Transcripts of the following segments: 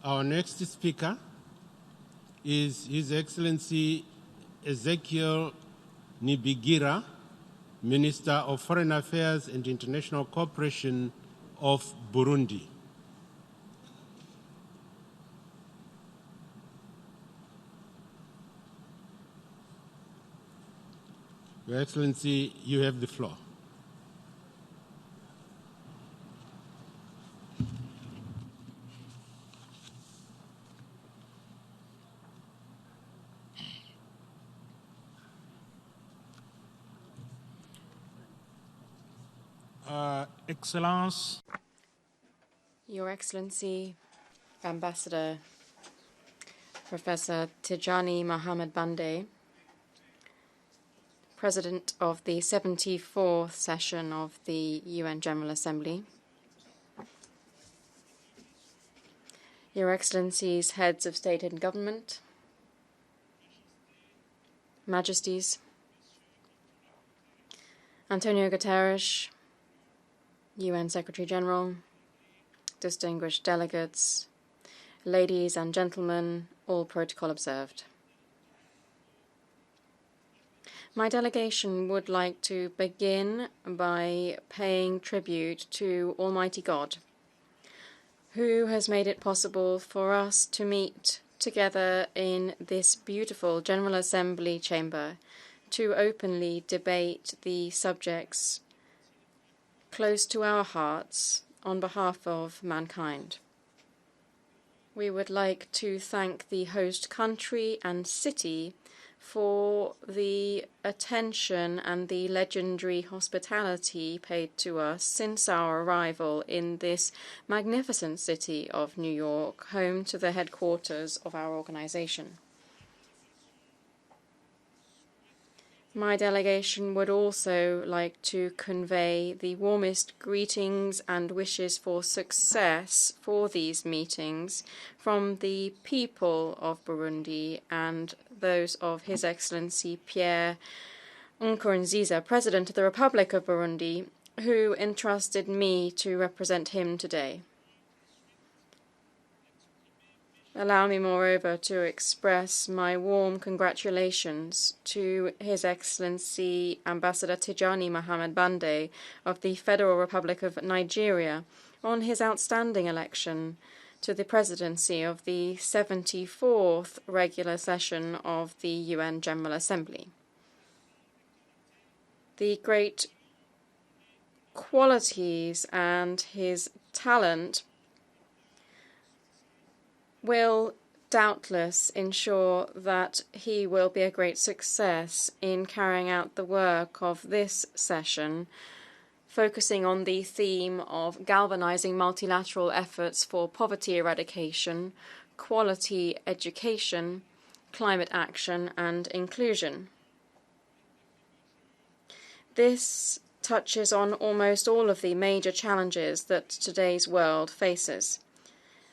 Our next speaker is His Excellency Ezechiel Nibigira, Minister of Foreign Affairs and International Cooperation of Burundi. Your Excellency, you have the floor. Excellence, Your Excellency, Ambassador Professor Tijani Mohamed Bande, President of the 74th session of the UN General Assembly, Your Excellencies, Heads of State and Government, Majesties, Antonio Guterres, UN Secretary-General, distinguished delegates, ladies and gentlemen, all protocol observed. My delegation would like to begin by paying tribute to Almighty God, who has made it possible for us to meet together in this beautiful General Assembly chamber to openly debate the subjects close to our hearts on behalf of mankind. We would like to thank the host country and city for the attention and the legendary hospitality paid to us since our arrival in this magnificent city of New York, home to the headquarters of our organization. My delegation would also like to convey the warmest greetings and wishes for success for these meetings from the people of Burundi and those of His Excellency Pierre Nkurunziza, President of the Republic of Burundi, who entrusted me to represent him today. Allow me, moreover, to express my warm congratulations to His Excellency Ambassador Tijani Mohamed Bande of the Federal Republic of Nigeria on his outstanding election to the presidency of the 74th regular session of the UN General Assembly. The great qualities and his talent will doubtless ensure that he will be a great success in carrying out the work of this session, focusing on the theme of galvanizing multilateral efforts for poverty eradication, quality education, climate action, and inclusion. This touches on almost all of the major challenges that today's world faces.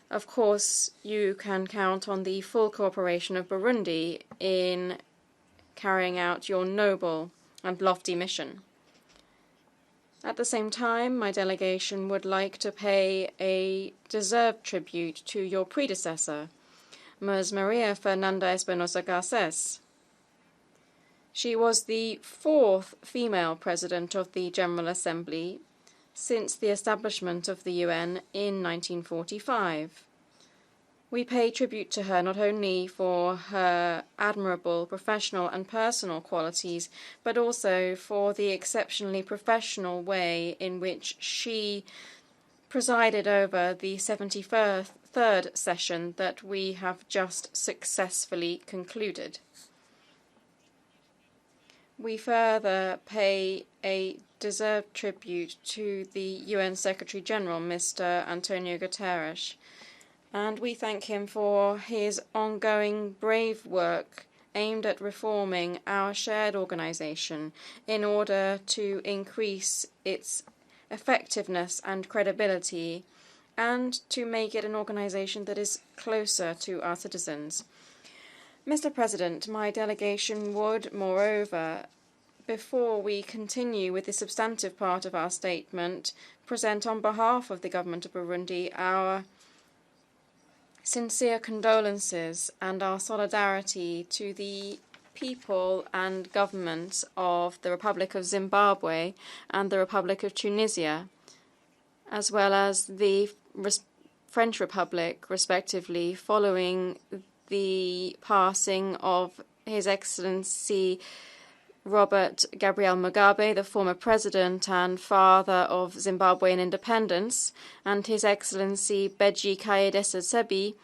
Of course, you can count on the full cooperation of Burundi in carrying out your noble and lofty mission. At the same time, my delegation would like to pay a deserved tribute to your predecessor, Ms. Maria Fernanda Espinosa Garcés. She was the fourth female president of the General Assembly since the establishment of the UN in 1945. We pay tribute to her not only for her admirable professional and personal qualities, but also for the exceptionally professional way in which she presided over the 73rd session that we have just successfully concluded. We further pay a deserved tribute to the UN Secretary-General, Mr. Antonio Guterres, and we thank him for his ongoing brave work aimed at reforming our shared organization in order to increase its effectiveness and credibility and to make it an organization that is closer to our citizens. Mr. President, my delegation would, moreover, before we continue with the substantive part of our statement, present on behalf of the government of Burundi our sincere condolences and our solidarity to the people and governments of the Republic of Zimbabwe and the Republic of Tunisia, as well as the French Republic, respectively, following the passing of His Excellency Robert Gabriel Mugabe, the former president and father of Zimbabwean independence, and His Excellency Beji Caid Essebsi,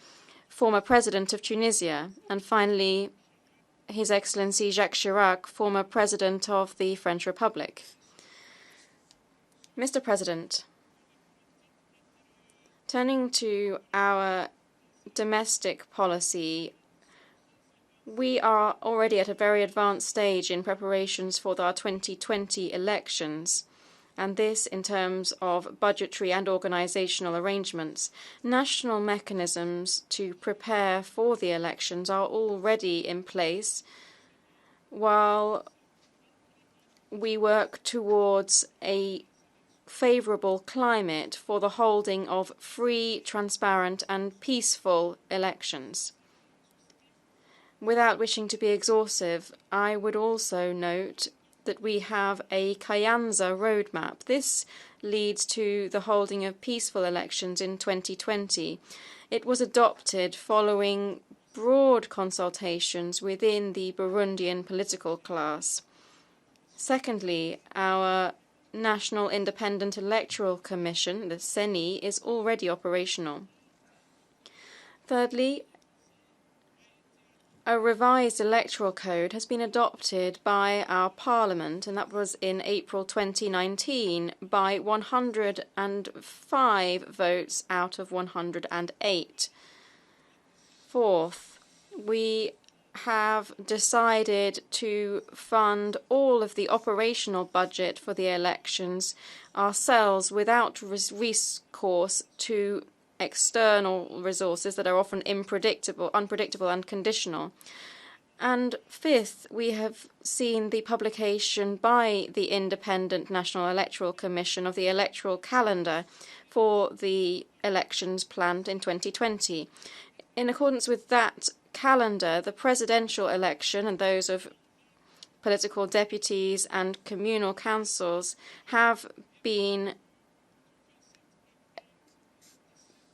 former president of Tunisia, and finally His Excellency Jacques Chirac, former president of the French Republic. Mr. President, turning to our domestic policy, we are already at a very advanced stage in preparations for our 2020 elections, and this in terms of budgetary and organizational arrangements. National mechanisms to prepare for the elections are already in place, while we work towards a favorable climate for the holding of free, transparent, and peaceful elections. Without wishing to be exhaustive, I would also note that we have a Kayanza roadmap. This leads to the holding of peaceful elections in 2020. It was adopted following broad consultations within the Burundian political class. Secondly, our National Independent Electoral Commission, the CENI, is already operational. Thirdly, a revised electoral code has been adopted by our Parliament, and that was in April 2019 by 105 votes out of 108. Fourth, we have decided to fund all of the operational budget for the elections ourselves without recourse to external resources that are often unpredictable and conditional. And fifth, we have seen the publication by the Independent National Electoral Commission of the electoral calendar for the elections planned in 2020. In accordance with that calendar, the presidential election and those of political deputies and communal councils have been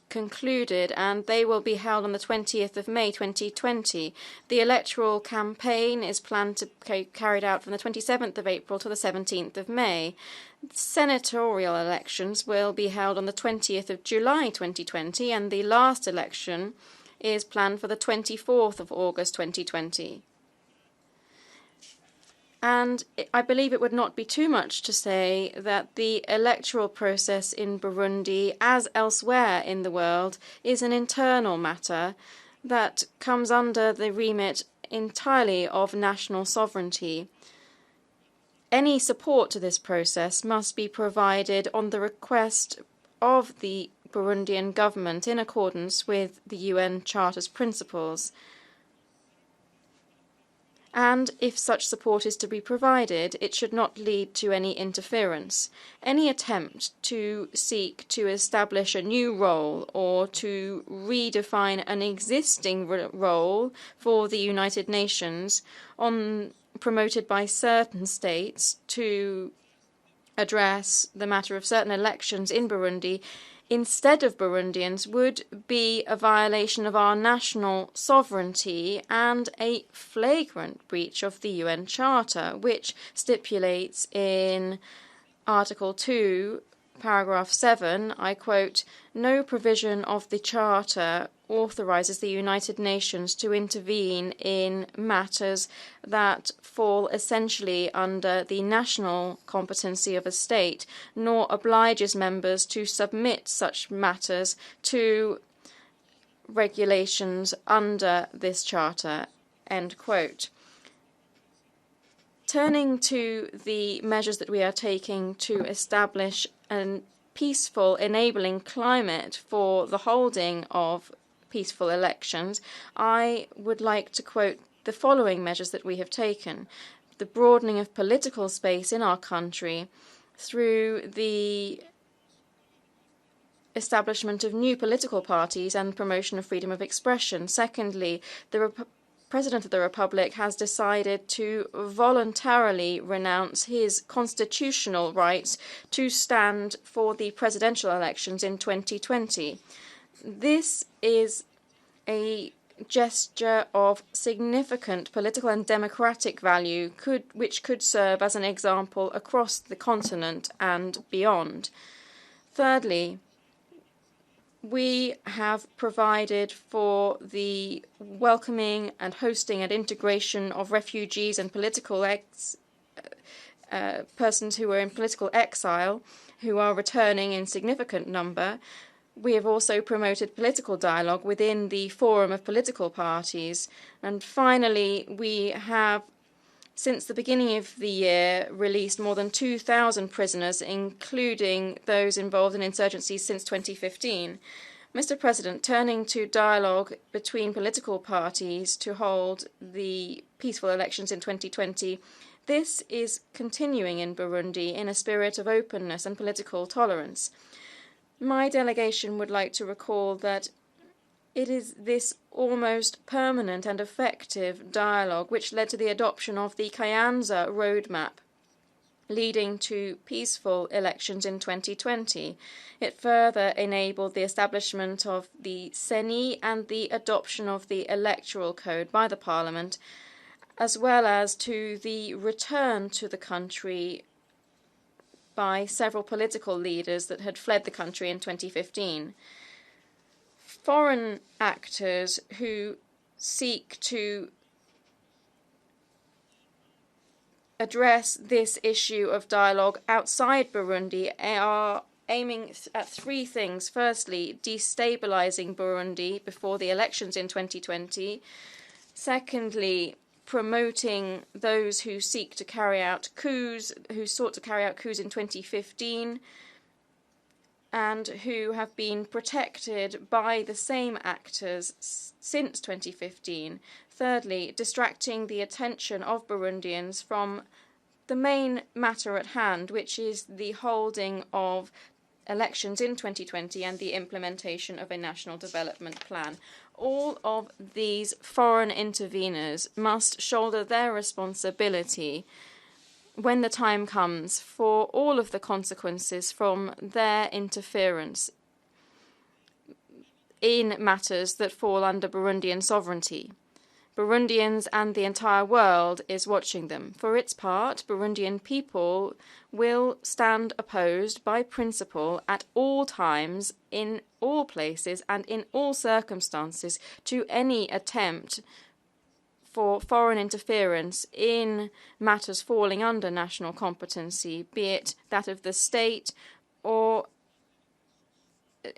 concluded, and they will be held on the 20th of May 2020. The electoral campaign is planned to be carried out from the 27th of April to the 17th of May. Senatorial elections will be held on the 20th of July 2020, and the last election is planned for the 24th of August 2020. And I believe it would not be too much to say that the electoral process in Burundi, as elsewhere in the world, is an internal matter that comes under the remit entirely of national sovereignty. Any support to this process must be provided on the request of the Burundian government in accordance with the UN Charter's principles. And if such support is to be provided, it should not lead to any interference. Any attempt to seek to establish a new role or to redefine an existing role for the United Nations promoted by certain states to address the matter of certain elections in Burundi instead of Burundians would be a violation of our national sovereignty and a flagrant breach of the UN Charter, which stipulates in Article 2, Paragraph 7, I quote, "No provision of the Charter authorizes the United Nations to intervene in matters that fall essentially under the national competency of a state, nor obliges members to submit such matters to regulations under this Charter," end quote. Turning to the measures that we are taking to establish a peaceful, enabling climate for the holding of peaceful elections, I would like to quote the following measures that we have taken. The broadening of political space in our country through the establishment of new political parties and promotion of freedom of expression. Secondly, the President of the Republic has decided to voluntarily renounce his constitutional rights to stand for the presidential elections in 2020. This is a gesture of significant political and democratic value, which could serve as an example across the continent and beyond. Thirdly, we have provided for the welcoming and hosting and integration of refugees and political persons who are in political exile, who are returning in significant number. We have also promoted political dialogue within the forum of political parties. And finally, we have, since the beginning of the year, released more than 2,000 prisoners, including those involved in insurgencies since 2015. Mr. President, turning to dialogue between political parties to hold the peaceful elections in 2020, this is continuing in Burundi in a spirit of openness and political tolerance. My delegation would like to recall that it is this almost permanent and effective dialogue which led to the adoption of the Kayanza roadmap, leading to peaceful elections in 2020. It further enabled the establishment of the CENI and the adoption of the electoral code by the Parliament, as well as to the return to the country by several political leaders that had fled the country in 2015. Foreign actors who seek to address this issue of dialogue outside Burundi are aiming at three things. Firstly, destabilizing Burundi before the elections in 2020. Secondly, promoting those who seek to carry out coups, who sought to carry out coups in 2015, and who have been protected by the same actors since 2015. Thirdly, distracting the attention of Burundians from the main matter at hand, which is the holding of elections in 2020 and the implementation of a national development plan. All of these foreign interveners must shoulder their responsibility when the time comes for all of the consequences from their interference in matters that fall under Burundian sovereignty. Burundians and the entire world is watching them. For its part, Burundian people will stand opposed by principle at all times, in all places, and in all circumstances to any attempt for foreign interference in matters falling under national competency, be it that of the state or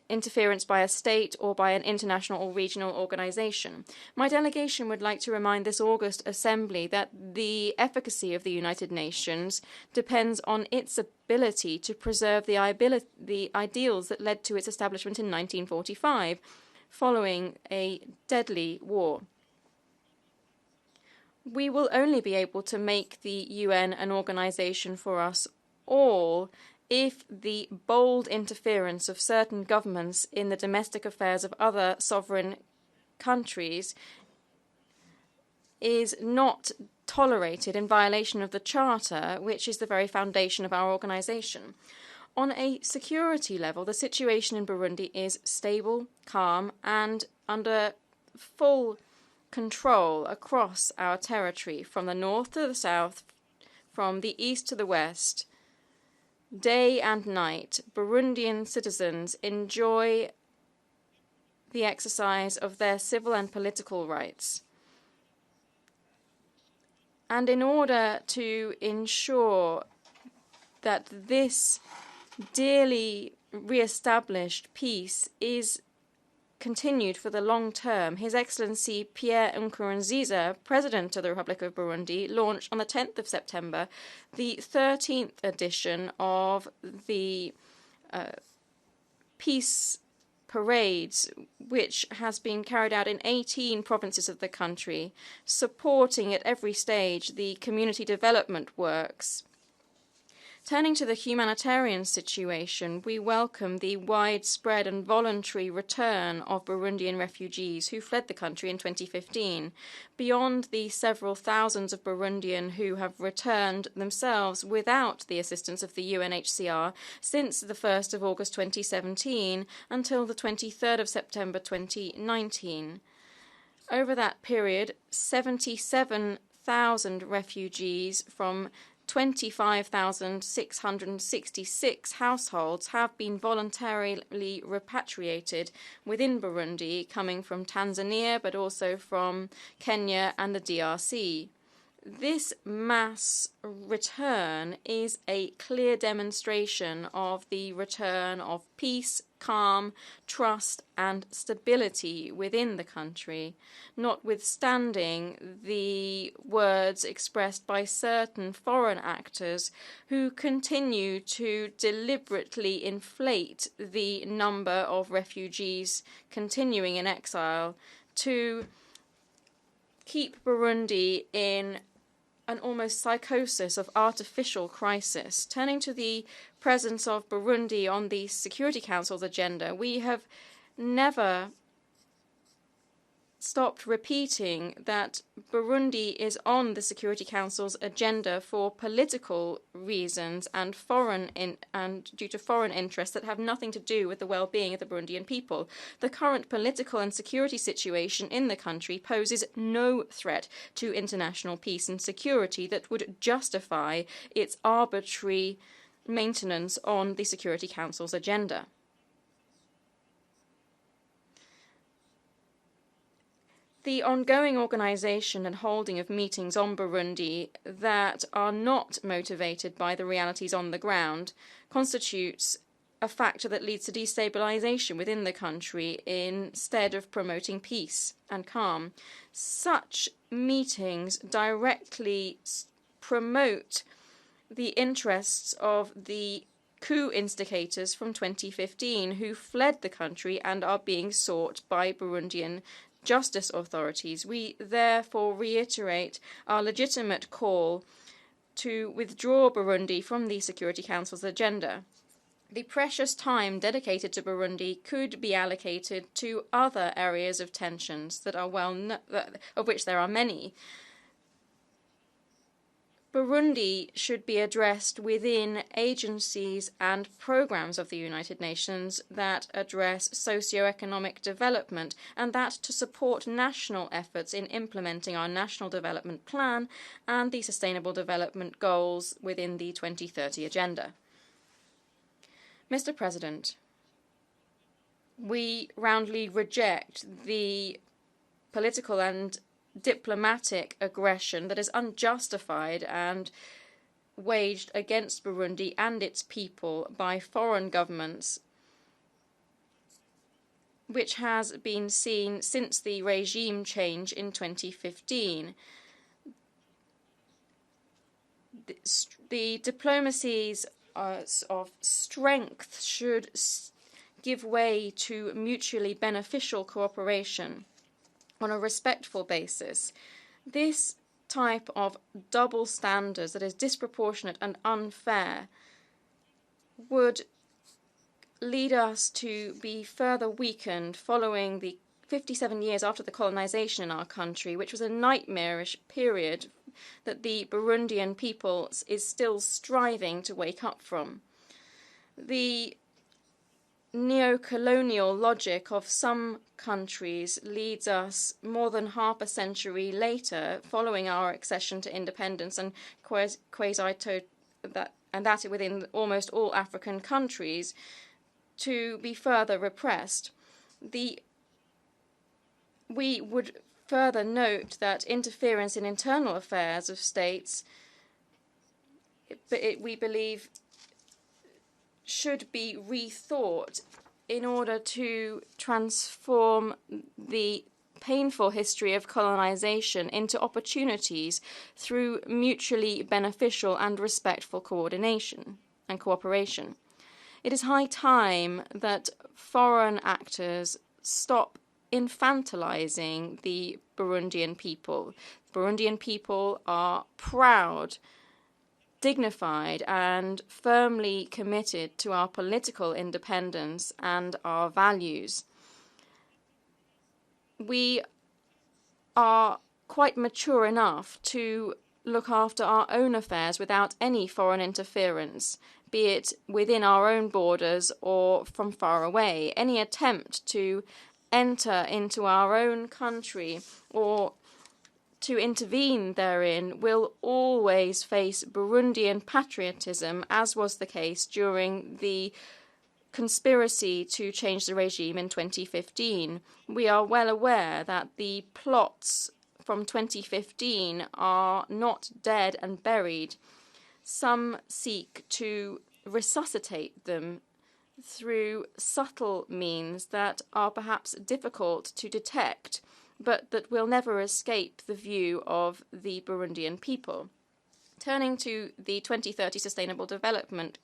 interference by a state or by an international or regional organization. My delegation would like to remind this August Assembly that the efficacy of the United Nations depends on its ability to preserve the ideals that led to its establishment in 1945, following a deadly war. We will only be able to make the UN an organization for us all if the bold interference of certain governments in the domestic affairs of other sovereign countries is not tolerated in violation of the Charter, which is the very foundation of our organization. On a security level, the situation in Burundi is stable, calm, and under full control across our territory, from the north to the south, from the east to the west. Day and night, Burundian citizens enjoy the exercise of their civil and political rights. And in order to ensure that this dearly re-established peace is continued for the long term, His Excellency Pierre Nkurunziza, President of the Republic of Burundi, launched on the 10th of September the 13th edition of the peace parades, which has been carried out in 18 provinces of the country, supporting at every stage the community development works Turning to the humanitarian situation, we welcome the widespread and voluntary return of Burundian refugees who fled the country in 2015, beyond the several thousands of Burundian who have returned themselves without the assistance of the UNHCR since the 1st of August 2017 until the 23rd of September 2019. Over that period, 77,000 refugees from 25,666 households have been voluntarily repatriated within Burundi, coming from Tanzania, but also from Kenya and the DRC. This mass return is a clear demonstration of the return of peace, calm, trust, and stability within the country, notwithstanding the words expressed by certain foreign actors who continue to deliberately inflate the number of refugees continuing in exile to keep Burundi in an almost psychosis of artificial crisis. Turning to the presence of Burundi on the Security Council's agenda, we have never stopped repeating that Burundi is on the Security Council's agenda for political reasons and due to foreign interests that have nothing to do with the well-being of the Burundian people. The current political and security situation in the country poses no threat to international peace and security that would justify its arbitrary maintenance on the Security Council's agenda. The ongoing organisation and holding of meetings on Burundi that are not motivated by the realities on the ground constitutes a factor that leads to destabilisation within the country instead of promoting peace and calm. Such meetings directly promote the interests of the coup instigators from 2015 who fled the country and are being sought by Burundian justice authorities. We therefore reiterate our legitimate call to withdraw Burundi from the Security Council's agenda. The precious time dedicated to Burundi could be allocated to other areas of tensions that are of which there are many. Burundi should be addressed within agencies and programs of the United Nations that address socio-economic development, and that to support national efforts in implementing our National Development Plan and the Sustainable Development Goals within the 2030 Agenda. Mr. President, we roundly reject the political and diplomatic aggression that is unjustified and waged against Burundi and its people by foreign governments, which has been seen since the regime change in 2015. The diplomacies of strength should give way to mutually beneficial cooperation on a respectful basis. This type of double standards that is disproportionate and unfair would lead us to be further weakened following the 57 years after the colonization in our country, which was a nightmarish period that the Burundian people is still striving to wake up from. The neo-colonial logic of some countries leads us more than half a century later, following our accession to independence and that within almost all African countries, to be further repressed. We would further note that interference in internal affairs of states, we believe, should be rethought in order to transform the painful history of colonization into opportunities through mutually beneficial and respectful coordination and cooperation. It is high time that foreign actors stop infantilizing the Burundian people. Burundian people are proud dignified and firmly committed to our political independence and our values. We are quite mature enough to look after our own affairs without any foreign interference, be it within our own borders or from far away. Any attempt to enter into our own country or to intervene therein will always face Burundian patriotism, as was the case during the conspiracy to change the regime in 2015. We are well aware that the plots from 2015 are not dead and buried. Some seek to resuscitate them through subtle means that are perhaps difficult to detect, but that will never escape the view of the Burundian people. Turning to the 2030 Sustainable Development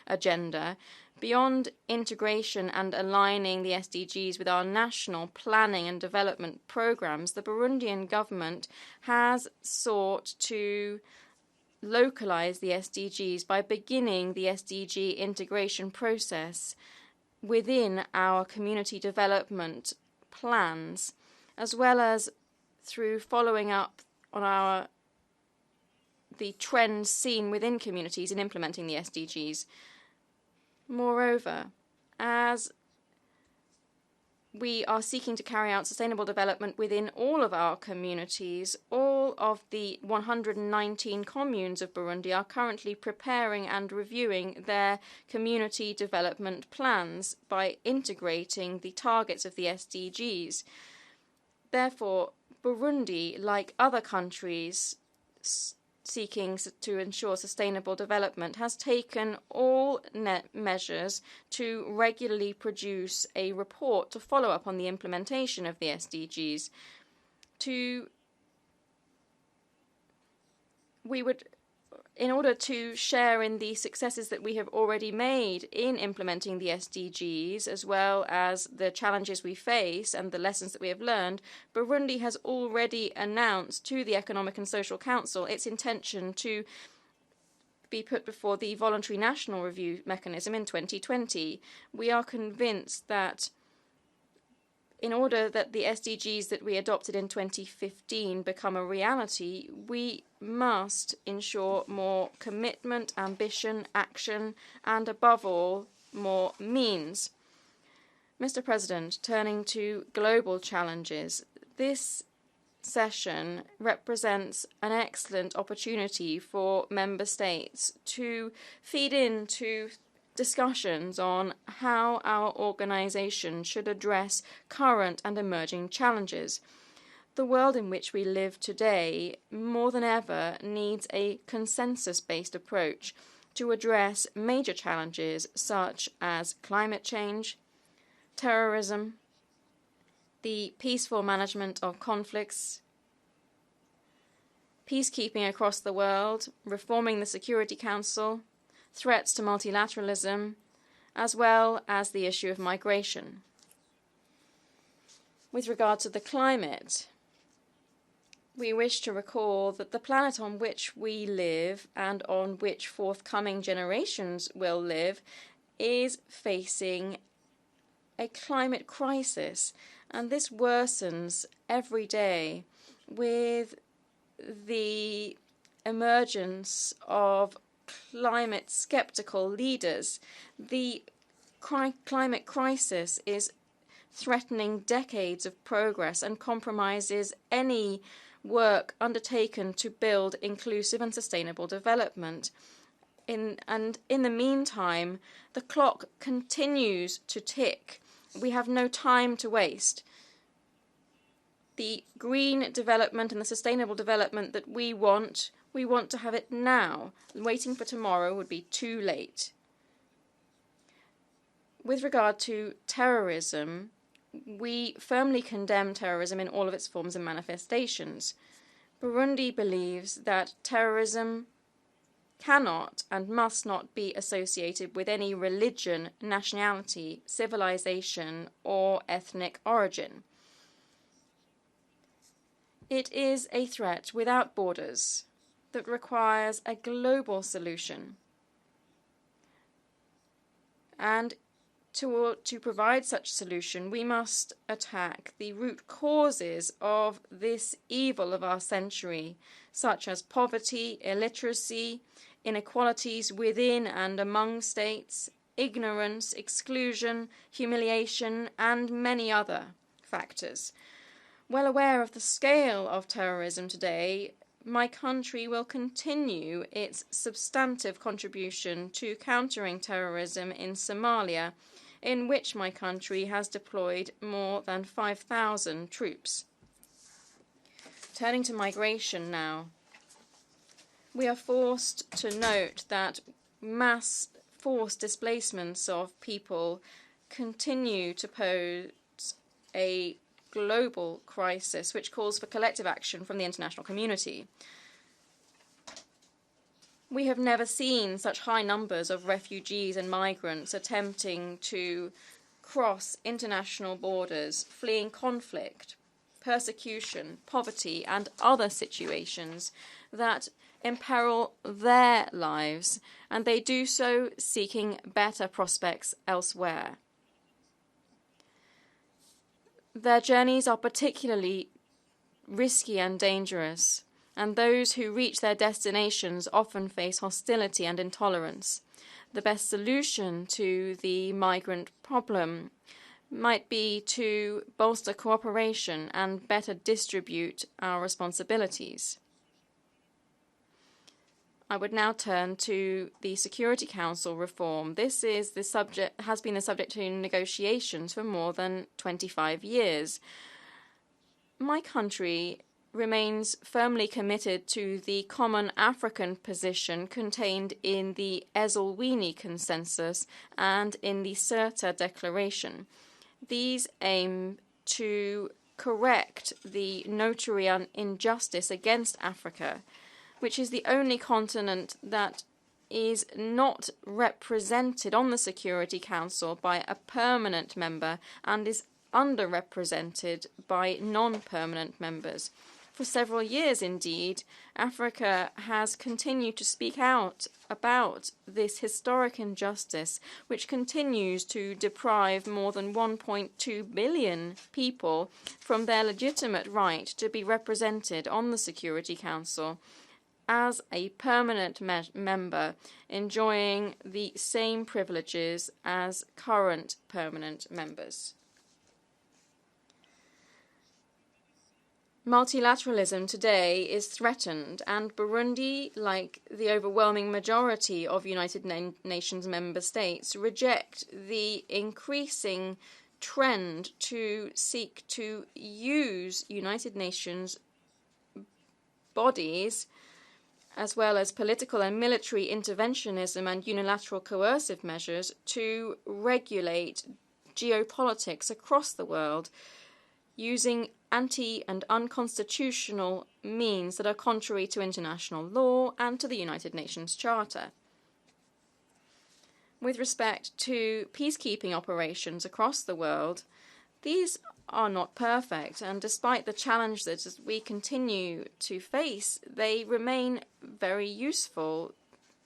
Agenda, beyond integration and aligning the SDGs with our national planning and development programs, the Burundian government has sought to localize the SDGs by beginning the SDG integration process within our community development plans, as well as through following up on the trends seen within communities in implementing the SDGs. Moreover, as we are seeking to carry out sustainable development within all of our communities, all of the 119 communes of Burundi are currently preparing and reviewing their community development plans by integrating the targets of the SDGs. Therefore, Burundi, like other countries seeking to ensure sustainable development, has taken all measures to regularly produce a report to follow up on the implementation of the SDGs. In order to share in the successes that we have already made in implementing the SDGs, as well as the challenges we face and the lessons that we have learned, Burundi has already announced to the Economic and Social Council its intention to be put before the voluntary national review mechanism in 2020. We are convinced that in order that the SDGs that we adopted in 2015 become a reality, we must ensure more commitment, ambition, action, and above all, more means. Mr. President, turning to global challenges, this session represents an excellent opportunity for member states to feed into discussions on how our organization should address current and emerging challenges. The world in which we live today, more than ever, needs a consensus-based approach to address major challenges such as climate change, terrorism, the peaceful management of conflicts, peacekeeping across the world, reforming the Security Council, threats to multilateralism, as well as the issue of migration. With regard to the climate, we wish to recall that the planet on which we live and on which forthcoming generations will live is facing a climate crisis, and this worsens every day with the emergence of climate skeptical leaders. The climate crisis is threatening decades of progress and compromises any work undertaken to build inclusive and sustainable development. In the meantime, the clock continues to tick. We have no time to waste. The green development and the sustainable development that we want to have it now. Waiting for tomorrow would be too late. With regard to terrorism, we firmly condemn terrorism in all of its forms and manifestations. Burundi believes that terrorism cannot and must not be associated with any religion, nationality, civilization, or ethnic origin. It is a threat without borders. that requires a global solution. And to provide such a solution, we must attack the root causes of this evil of our century, such as poverty, illiteracy, inequalities within and among states, ignorance, exclusion, humiliation, and many other factors. Well aware of the scale of terrorism today, my country will continue its substantive contribution to countering terrorism in Somalia, in which my country has deployed more than 5,000 troops. Turning to migration now, we are forced to note that mass forced displacements of people continue to pose a global crisis which calls for collective action from the international community. We have never seen such high numbers of refugees and migrants attempting to cross international borders, fleeing conflict, persecution, poverty, and other situations that imperil their lives, and they do so seeking better prospects elsewhere. Their journeys are particularly risky and dangerous, and those who reach their destinations often face hostility and intolerance. The best solution to the migrant problem might be to bolster cooperation and better distribute our responsibilities. I would now turn to the Security Council reform. This has been the subject to negotiations for more than 25 years. My country remains firmly committed to the common African position contained in the Esselwini Consensus and in the Cirta Declaration. These aim to correct the notarian injustice against Africa, which is the only continent that is not represented on the Security Council by a permanent member and is underrepresented by non-permanent members. For several years, indeed, Africa has continued to speak out about this historic injustice, which continues to deprive more than 1.2 billion people from their legitimate right to be represented on the Security Council as a permanent member, enjoying the same privileges as current permanent members. Multilateralism today is threatened, and Burundi, like the overwhelming majority of United Nations member states, reject the increasing trend to seek to use United Nations bodies, as well as political and military interventionism and unilateral coercive measures, to regulate geopolitics across the world, using anti- and unconstitutional means that are contrary to international law and to the United Nations Charter. With respect to peacekeeping operations across the world, these are not perfect, and despite the challenge that we continue to face, they remain very useful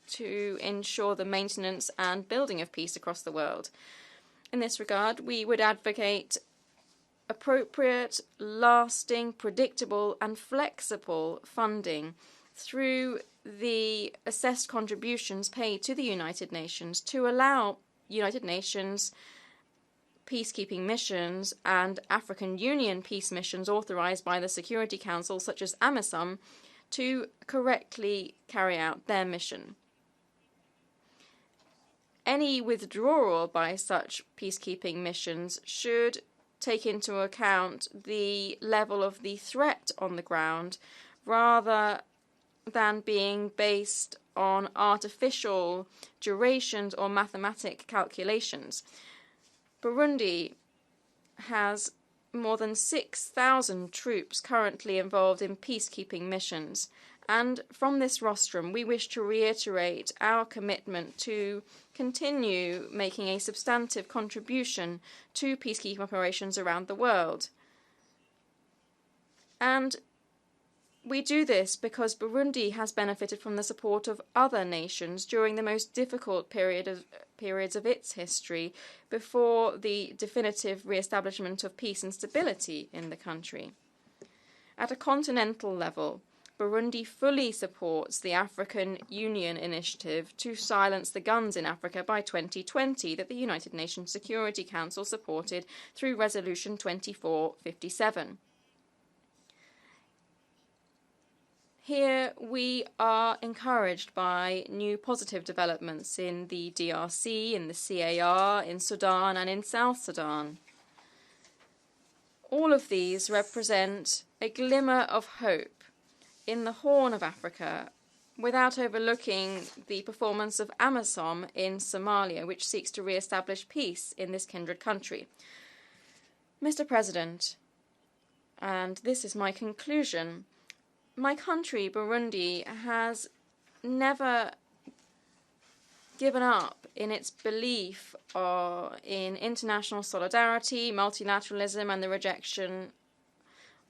to ensure the maintenance and building of peace across the world. In this regard, we would advocate appropriate, lasting, predictable, and flexible funding through the assessed contributions paid to the United Nations to allow United Nations peacekeeping missions and African Union peace missions authorized by the Security Council, such as AMISOM, to correctly carry out their mission. Any withdrawal by such peacekeeping missions should take into account the level of the threat on the ground rather than being based on artificial durations or mathematic calculations. Burundi has more than 6,000 troops currently involved in peacekeeping missions, and from this rostrum we wish to reiterate our commitment to continue making a substantive contribution to peacekeeping operations around the world. And We do this because Burundi has benefited from the support of other nations during the most difficult periods of its history before the definitive re-establishment of peace and stability in the country. At a continental level, Burundi fully supports the African Union initiative to silence the guns in Africa by 2020 that the United Nations Security Council supported through Resolution 2457. Here we are encouraged by new positive developments in the DRC, in the CAR, in Sudan and in South Sudan. All of these represent a glimmer of hope in the Horn of Africa, without overlooking the performance of AMISOM in Somalia, which seeks to re-establish peace in this kindred country. Mr. President, and this is my conclusion, my country, Burundi, has never given up in its belief in international solidarity, multilateralism, and the rejection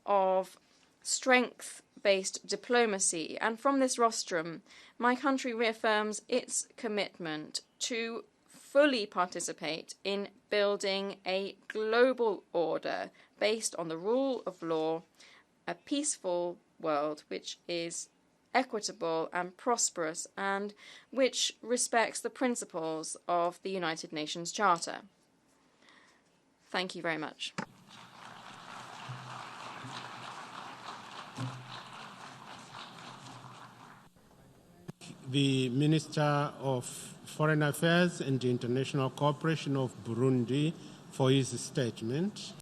of strength-based diplomacy. And from this rostrum, my country reaffirms its commitment to fully participate in building a global order based on the rule of law, a peaceful world which is equitable and prosperous and which respects the principles of the United Nations Charter. Thank you very much. The Minister of Foreign Affairs and International Cooperation of Burundi for his statement.